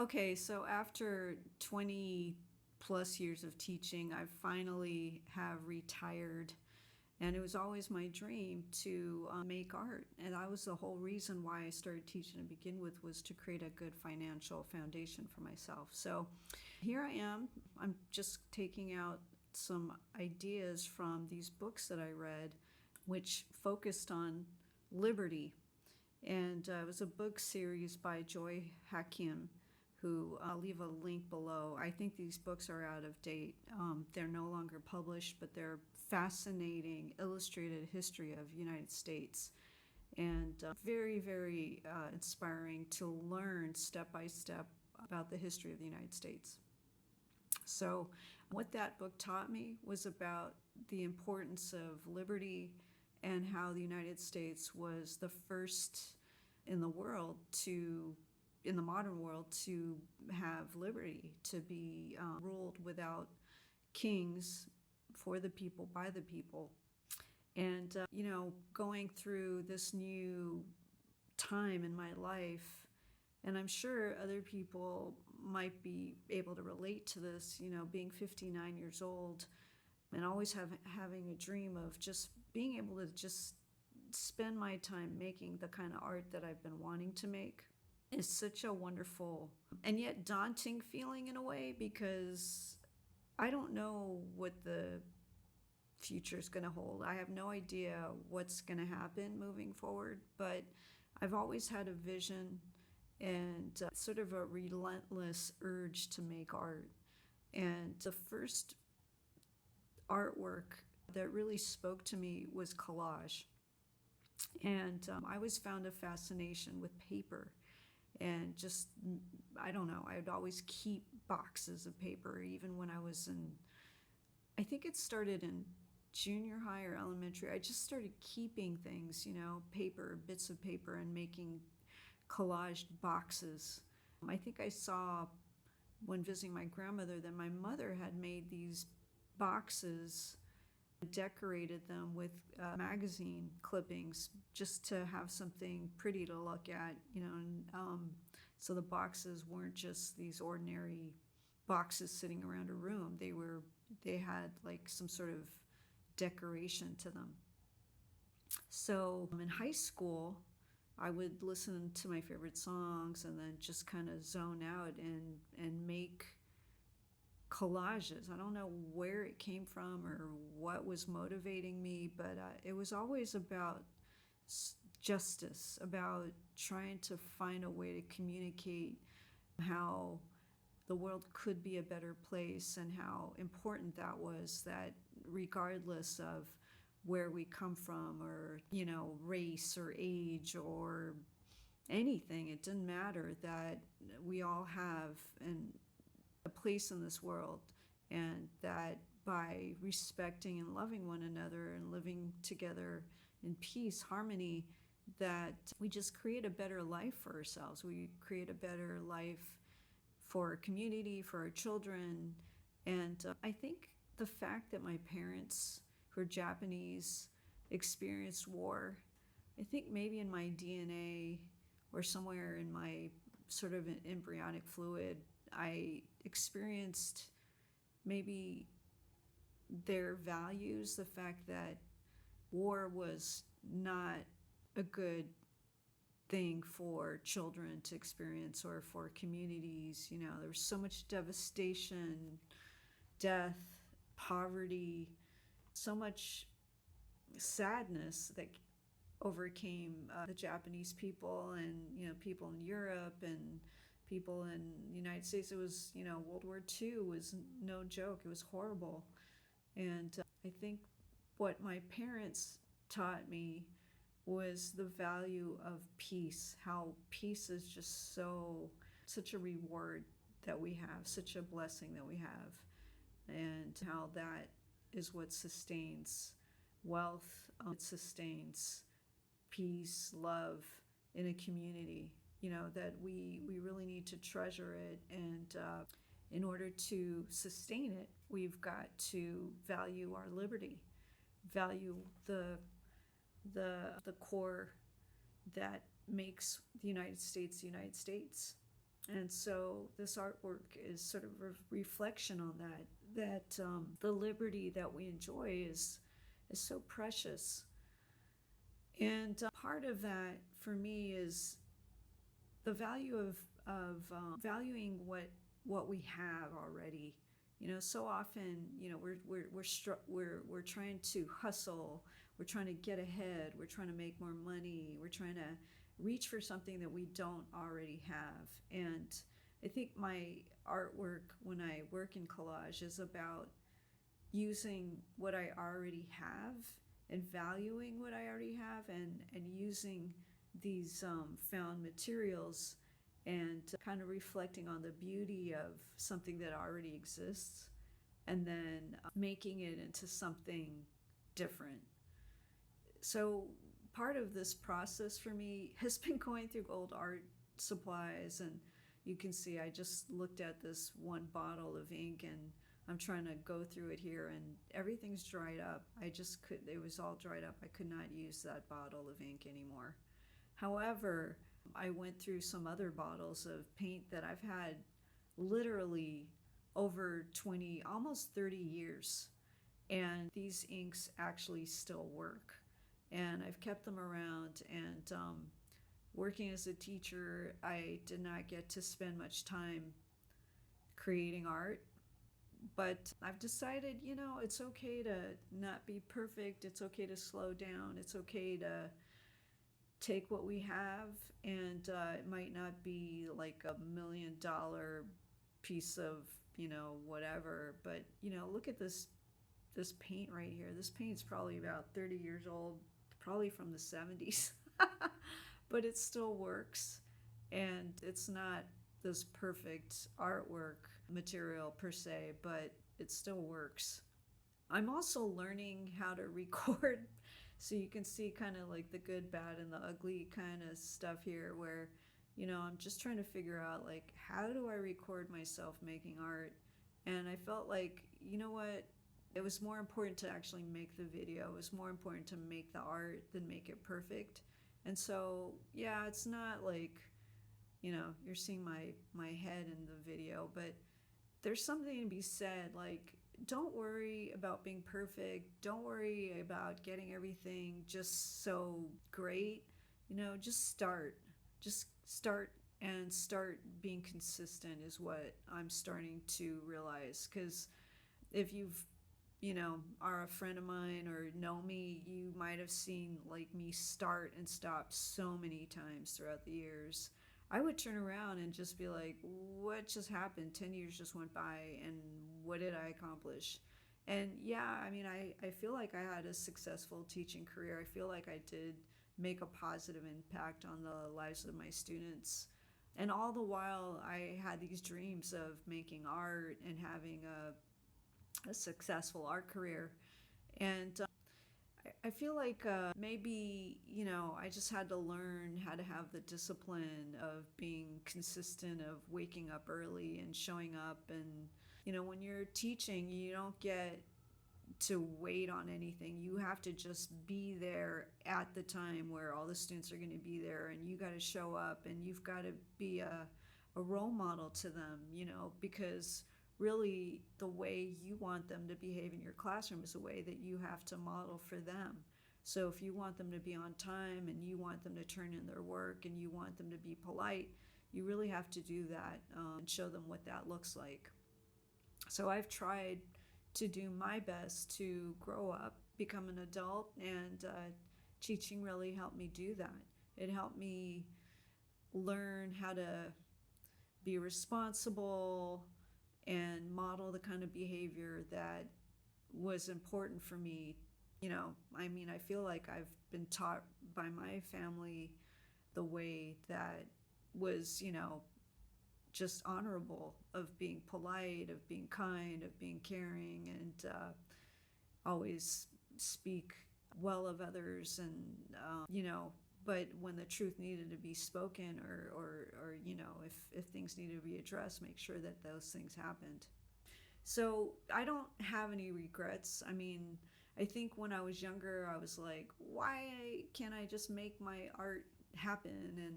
Okay, so after 20 plus years of teaching, I finally have retired. And it was always my dream to make art. And that was the whole reason why I started teaching to begin with, was to create a good financial foundation for myself. So here I am. I'm just taking out some ideas from these books that I read, which focused on liberty. And it was a book series by Joy Hakim, who I'll leave a link below. I think these books are out of date. They're no longer published, but they're fascinating illustrated history of United States, and very, very inspiring to learn step by step about the history of the United States. So what that book taught me was about the importance of liberty and how the United States was the first in the world to, in the modern world, to have liberty, to be ruled without kings, for the people, by the people. And, going through this new time in my life, and I'm sure other people might be able to relate to this, being 59 years old and always having a dream of just being able to just spend my time making the kind of art that I've been wanting to make, is such a wonderful and yet daunting feeling in a way, because I don't know what the future is going to hold. I have no idea what's going to happen moving forward, but I've always had a vision and sort of a relentless urge to make art. And the first artwork that really spoke to me was collage. And I always found a fascination with paper. And just, I don't know, I would always keep boxes of paper, even when I was I think it started in junior high or elementary. I just started keeping things, paper, bits of paper, and making collaged boxes. I think I saw when visiting my grandmother that my mother had made these boxes, decorated them with magazine clippings just to have something pretty to look at, and so the boxes weren't just these ordinary boxes sitting around a room. They had like some sort of decoration to them. So in high school, I would listen to my favorite songs and then just kind of zone out and make collages. I don't know where it came from or what was motivating me, but it was always about justice, about trying to find a way to communicate how the world could be a better place, and how important that was, that regardless of where we come from, or race or age or anything, it didn't matter, that we all have a place in this world, and that by respecting and loving one another and living together in peace, harmony, that we just create a better life for ourselves. We create a better life for our community, for our children. And I think the fact that my parents, who are Japanese, experienced war, I think maybe in my DNA or somewhere in my sort of embryonic fluid, I experienced maybe their values, the fact that war was not a good thing for children to experience, or for communities. There was so much devastation, death, poverty, so much sadness that overcame the Japanese people, and people in Europe and people in the United States. It was, World War II was no joke. It was horrible. And I think what my parents taught me was the value of peace, how peace is just such a reward that we have, such a blessing that we have, and how that is what sustains wealth. It sustains peace, love in a community, that we really need to treasure it. And in order to sustain it, we've got to value our liberty, value the core that makes the United States the United States. And so this artwork is sort of a reflection on that the liberty that we enjoy is so precious. And part of that for me is the value of valuing what we have already. So often, we're trying to hustle, we're trying to get ahead, we're trying to make more money, we're trying to reach for something that we don't already have. And I think my artwork, when I work in collage, is about using what I already have and valuing what I already have, and using these found materials and kind of reflecting on the beauty of something that already exists, and then making it into something different. So part of this process for me has been going through old art supplies, and you can see I just looked at this one bottle of ink, and I'm trying to go through it here, and everything's dried up. It was all dried up. I could not use that bottle of ink anymore. However, I went through some other bottles of paint that I've had literally over 20, almost 30 years. And these inks actually still work. And I've kept them around. And working as a teacher, I did not get to spend much time creating art. But I've decided, it's okay to not be perfect. It's okay to slow down. It's okay to take what we have, and it might not be like $1 million piece of whatever, but look at this paint right here. This paint's probably about 30 years old, probably from the 70s. But it still works, and it's not this perfect artwork material per se, but it still works. I'm also learning how to record, so you can see kind of like the good, bad, and the ugly kind of stuff here, where I'm just trying to figure out, like, how do I record myself making art. And I felt like, what, it was more important to actually make the video. It was more important to make the art than make it perfect. And so yeah, it's not like you're seeing my head in the video, but there's something to be said, like, don't worry about being perfect. Don't worry about getting everything just so great. Just start. Just start, and start being consistent is what I'm starting to realize. Because if are a friend of mine or know me, you might have seen like me start and stop so many times throughout the years. I would turn around and just be like, what just happened? 10 years just went by, and what did I accomplish? And yeah, I feel like I had a successful teaching career. I feel like I did make a positive impact on the lives of my students. And all the while, I had these dreams of making art and having a successful art career. And I feel like maybe, I just had to learn how to have the discipline of being consistent, of waking up early and showing up. And, when you're teaching, you don't get to wait on anything. You have to just be there at the time where all the students are going to be there, and you got to show up, and you've got to be a role model to them, because really the way you want them to behave in your classroom is the way that you have to model for them. So if you want them to be on time, and you want them to turn in their work, and you want them to be polite, you really have to do that and show them what that looks like. So I've tried to do my best to grow up, become an adult, and teaching really helped me do that. It helped me learn how to be responsible and model the kind of behavior that was important for me. I feel like I've been taught by my family the way that was, just honorable, of being polite, of being kind, of being caring, and always speak well of others. And, but when the truth needed to be spoken, or if things needed to be addressed, make sure that those things happened. So I don't have any regrets. I think when I was younger, I was like, why can't I just make my art happen? And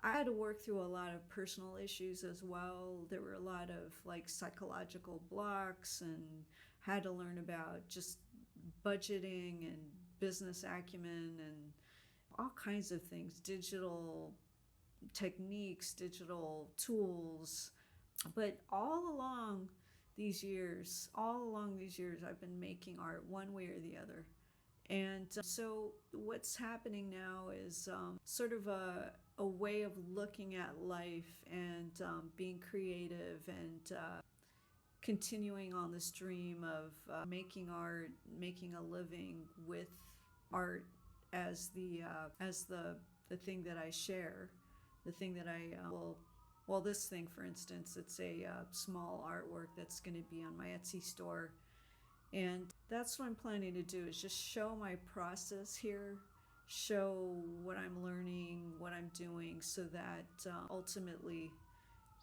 I had to work through a lot of personal issues as well. There were a lot of like psychological blocks, and had to learn about just budgeting and business acumen and all kinds of things, digital techniques, digital tools. But all along these years, I've been making art one way or the other. And so what's happening now is sort of a way of looking at life and being creative and continuing on this dream of making art, making a living with art as the thing that I share, the thing that I well, this thing, for instance, it's a small artwork that's going to be on my Etsy store, and that's what I'm planning to do, is just show my process here, show what I'm learning, what I'm doing, so that ultimately,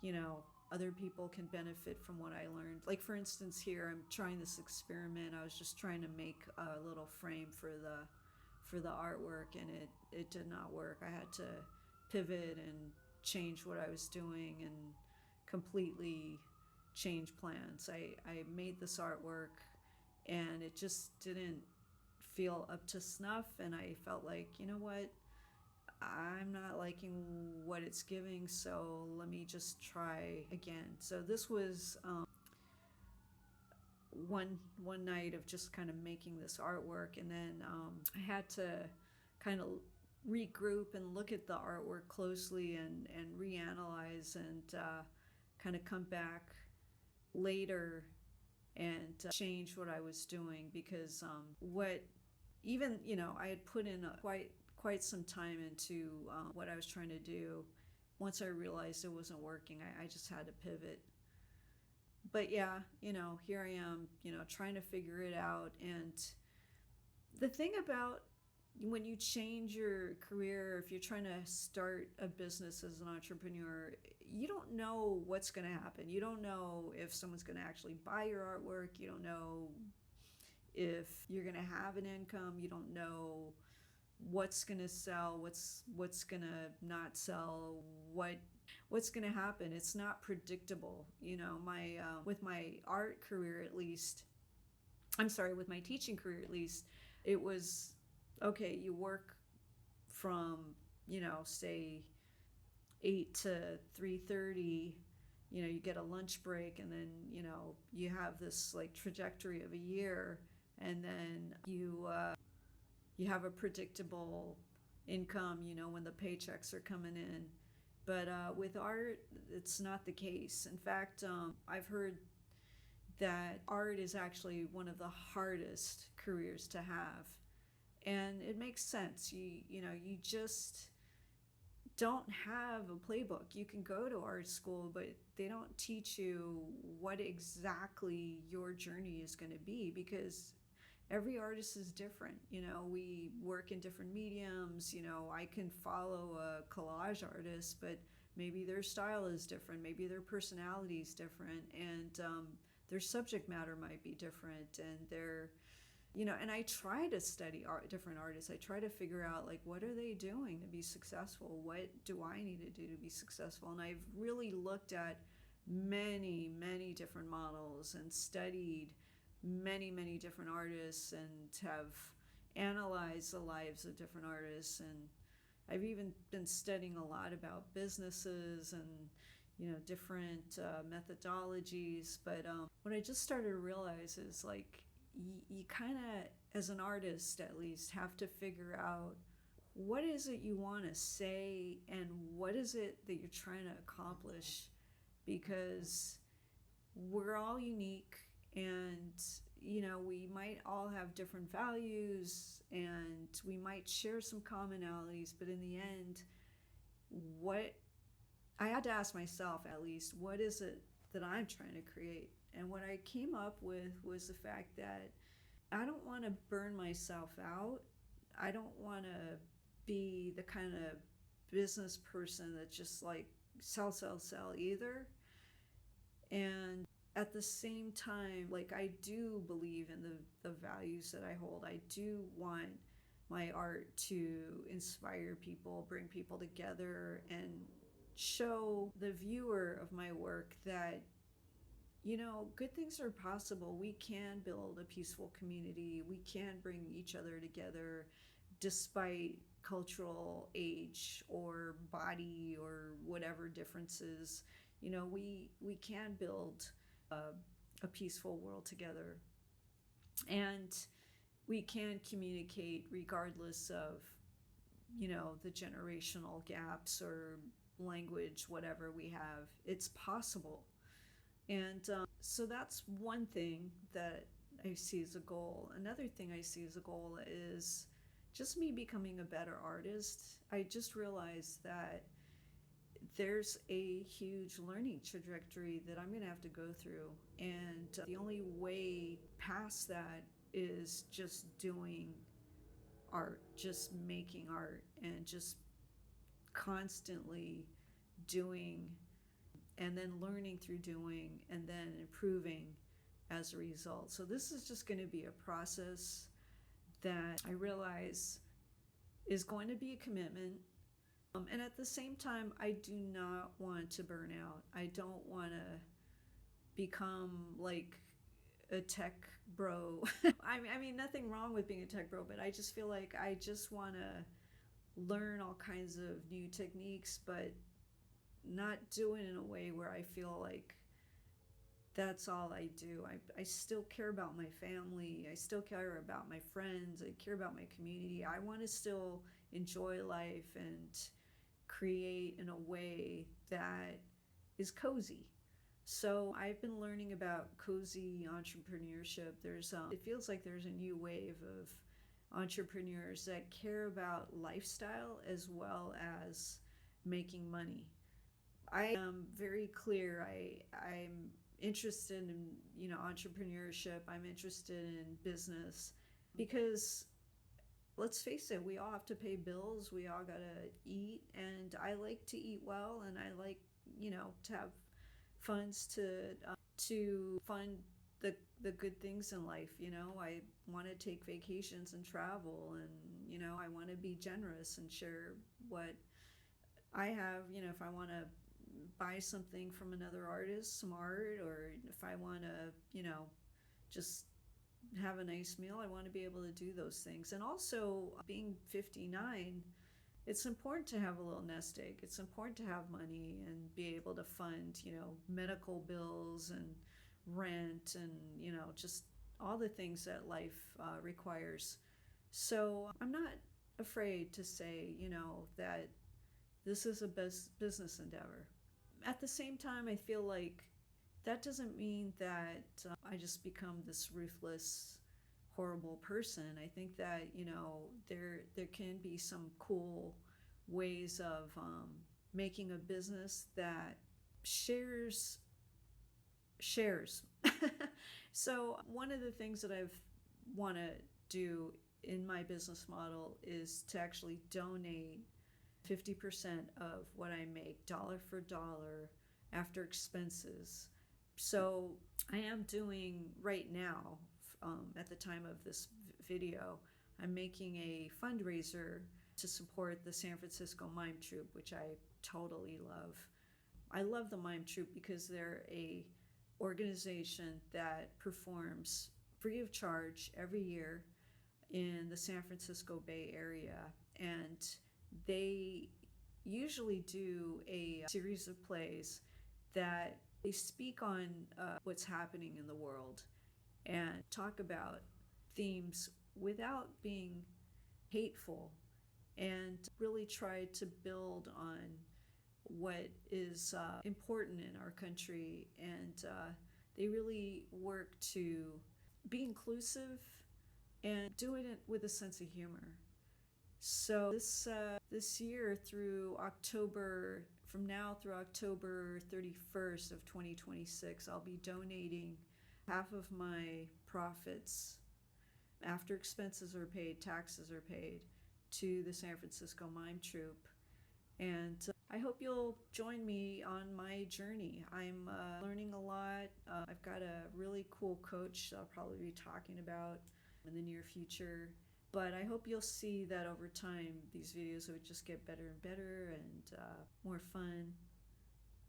you know, other people can benefit from what I learned. Like, for instance, here I'm trying this experiment. I was just trying to make a little frame for the artwork, and it did not work. I had to pivot and change what I was doing and completely change plans. I made this artwork, and it just didn't feel up to snuff, and I felt like, you know what, I'm not liking what it's giving, so let me just try again. So this was one night of just kind of making this artwork, and then I had to kind of regroup and look at the artwork closely and reanalyze and kind of come back later and change what I was doing, because what even, you know, I had put in quite some time into what I was trying to do. Once I realized it wasn't working, I just had to pivot. But yeah, you know, here I am, you know, trying to figure it out. And the thing about when you change your career, if you're trying to start a business as an entrepreneur, you don't know what's going to happen. You don't know if someone's going to actually buy your artwork. You don't know if you're going to have an income. You don't know what's going to sell, what's going to not sell, what's going to happen. It's not predictable. You know, my with my art career at least, with my teaching career at least, it was okay, you work from, you know, say 8 to 3:30, you know, you get a lunch break, and then, you know, you have this like trajectory of a year, and then you have a predictable income, you know, when the paychecks are coming in. But with art, it's not the case. In fact, I've heard that art is actually one of the hardest careers to have. And it makes sense. You know, you just don't have a playbook. You can go to art school, but they don't teach you what exactly your journey is going to be, because every artist is different. You know, we work in different mediums. You know, I can follow a collage artist, but maybe their style is different. Maybe their personality is different, and their subject matter might be different, and their, you know, and I try to study different artists. I try to figure out, like, what are they doing to be successful? What do I need to do to be successful? And I've really looked at many, many different models and studied many, many different artists, and have analyzed the lives of different artists. And I've even been studying a lot about businesses and, you know, different methodologies. But what I just started to realize is, like, you kind of, as an artist at least, have to figure out what is it you want to say and what is it that you're trying to accomplish, because we're all unique, and, you know, we might all have different values, and we might share some commonalities, but in the end, what I had to ask myself, at least, what is it that I'm trying to create? And what I came up with was the fact that I don't want to burn myself out. I don't want to be the kind of business person that just like sell either. And at the same time, like, I do believe in the values that I hold. I do want my art to inspire people, bring people together, and show the viewer of my work that, good things are possible. We can build a peaceful community. We can bring each other together despite cultural age or body or whatever differences. We can build a peaceful world together. And we can communicate regardless of, the generational gaps or language, whatever we have. It's possible. And so that's one thing that I see as a goal. Another thing I see as a goal is just me becoming a better artist. I just realized that there's a huge learning trajectory that I'm going to have to go through. And the only way past that is just doing art, just making art, and just constantly doing, and then learning through doing, and then improving as a result. So this is just going to be a process that I realize is going to be a commitment. And at the same time, I do not want to burn out. I don't want to become like a tech bro. I mean, nothing wrong with being a tech bro, but I just feel like I just want to learn all kinds of new techniques, but not do it in a way where I feel like that's all I do. I still care about my family. I still care about my friends. I care about my community. I want to still enjoy life and create in a way that is cozy. So I've been learning about cozy entrepreneurship. It feels like there's a new wave of entrepreneurs that care about lifestyle as well as making money. I am very clear. I'm interested in entrepreneurship. I'm interested in business because let's face it, we all have to pay bills. We all gotta eat, and I like to eat well, and I like to have funds to fund the good things in life. I want to take vacations and travel, and I want to be generous and share what I have. If I want to buy something from another artist, some art, or if I want to just have a nice meal, I want to be able to do those things. And also, being 59, it's important to have a little nest egg. It's important to have money and be able to fund, medical bills and rent and, just all the things that life requires. So I'm not afraid to say, that this is a business endeavor. At the same time, I feel like that doesn't mean that I just become this ruthless, horrible person. I think that there can be some cool ways of making a business that shares. So one of the things that I've want to do in my business model is to actually donate 50% of what I make, dollar for dollar, after expenses. So I am doing right now, at the time of this video, I'm making a fundraiser to support the San Francisco Mime Troupe, which I totally love. I love the Mime Troupe because they're a organization that performs free of charge every year in the San Francisco Bay Area, and they usually do a series of plays that they speak on what's happening in the world and talk about themes without being hateful, and really try to build on what is important in our country. And they really work to be inclusive and do it with a sense of humor. So this year, through October, from now through October 31st of 2026, I'll be donating half of my profits after expenses are paid, taxes are paid, to the San Francisco Mime Troupe. And I hope you'll join me on my journey. I'm learning a lot. I've got a really cool coach I'll probably be talking about in the near future. But I hope you'll see that over time, these videos would just get better and better and more fun.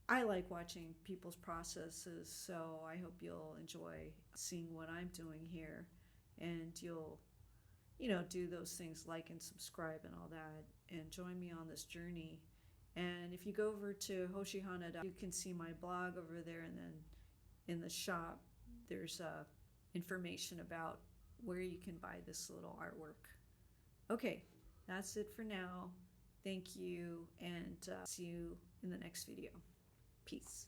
I like watching people's processes, so I hope you'll enjoy seeing what I'm doing here, and you'll, do those things like and subscribe and all that, and join me on this journey. And if you go over to hoshihana, you can see my blog over there, and then in the shop, there's information about where you can buy this little artwork. Okay, that's it for now. Thank you, and see you in the next video. Peace.